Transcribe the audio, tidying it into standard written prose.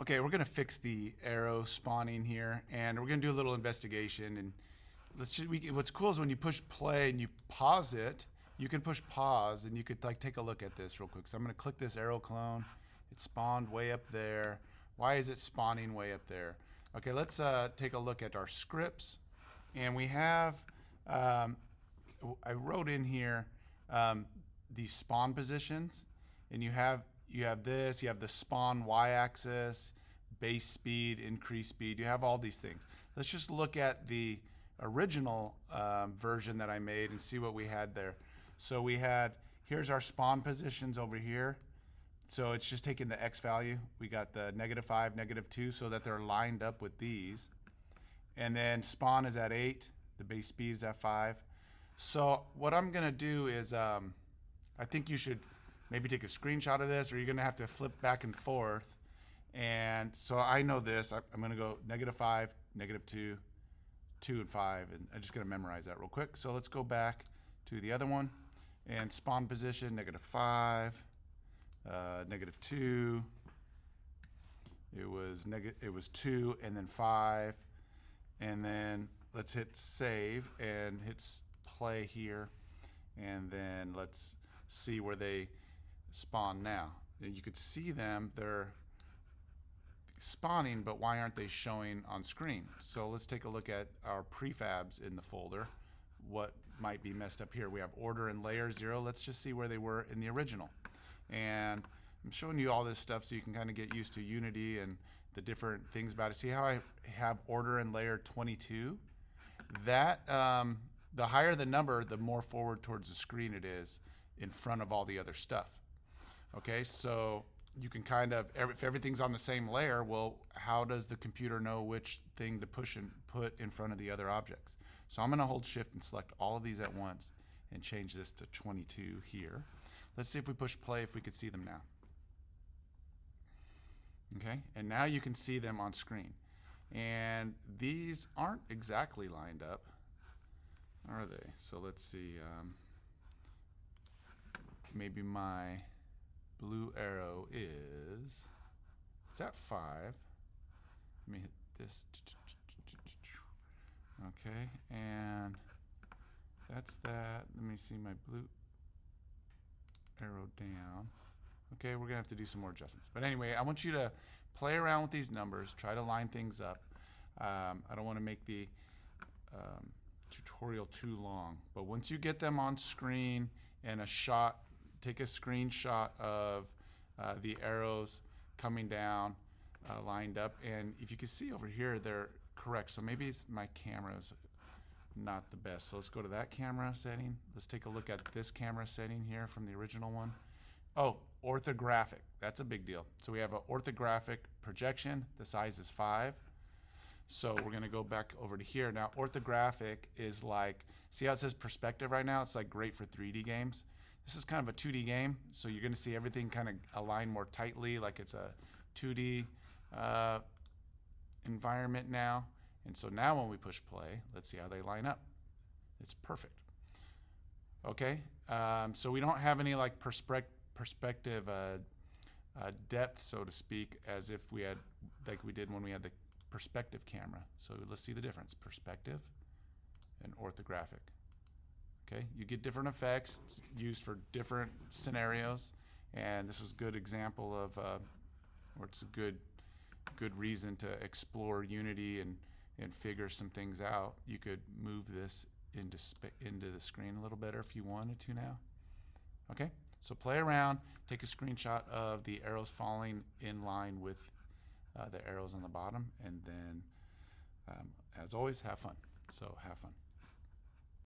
Okay, we're gonna fix the arrow spawning here, and we're gonna do a little investigation. And what's cool is when you push play and you pause it, you can push pause, and you could like take a look at this real quick. So I'm gonna click this arrow clone. It spawned way up there. Why is it spawning way up there? Okay, let's take a look at our scripts, and we have. I wrote in here these spawn positions, and you have this, you have the spawn y-axis, base speed, increase speed, you have all these things. Let's just look at the original version that I made and see what we had there. So we had, here's our spawn positions over here. So it's just taking the X value. We got the -5, -2, so that they're lined up with these. And then spawn is at 8, the base speed is at 5. So what I'm gonna do is, I think you should maybe take a screenshot of this, or you're gonna have to flip back and forth. And so I know this, I'm gonna go -5, -2, 2 and 5, and I'm just gonna memorize that real quick. So let's go back to the other one, and spawn position, -5, -2, it was 2, and then 5, and then let's hit save and hit play here, and then let's see where they spawn now. You could see them, they're spawning, but why aren't they showing on screen? So let's take a look at our prefabs in the folder. What might be messed up here? We have order and layer 0. Let's just see where they were in the original. And I'm showing you all this stuff so you can kind of get used to Unity and the different things about it. See how I have order and layer 22? That, the higher the number, the more forward towards the screen it is in front of all the other stuff. Okay, so you can kind of, if everything's on the same layer, well, how does the computer know which thing to push and put in front of the other objects? So I'm gonna hold shift and select all of these at once and change this to 22 here. Let's see if we push play, if we could see them now. Okay, and now you can see them on screen. And these aren't exactly lined up, are they? So let's see, maybe my blue arrow is, it's at 5. Let me hit this. Okay, and that's that. Let me see my blue arrow down. Okay, we're gonna have to do some more adjustments. But anyway, I want you to play around with these numbers, try to line things up. I don't want to make the tutorial too long, but once you get them on screen and a shot, take a screenshot of the arrows coming down, lined up, and if you can see over here, they're correct. So maybe it's my camera's not the best. So let's go to that camera setting. Let's take a look at this camera setting here from the original one. Oh, orthographic, that's a big deal. So we have an orthographic projection, the size is 5. So we're gonna go back over to here. Now orthographic is like, see how it says perspective right now? It's like great for 3D games. This is kind of a 2D game, so you're gonna see everything kind of align more tightly, like it's a 2D environment now. And so now when we push play, let's see how they line up. It's perfect. Okay, so we don't have any like perspective depth, so to speak, as if we had, like we did when we had the perspective camera. So let's see the difference, perspective and orthographic. Okay, you get different effects. It's used for different scenarios, and this was a good example of, or it's a good reason to explore Unity and figure some things out. You could move this into the screen a little better if you wanted to now. Okay, so play around, take a screenshot of the arrows falling in line with the arrows on the bottom, and then as always, have fun. So have fun.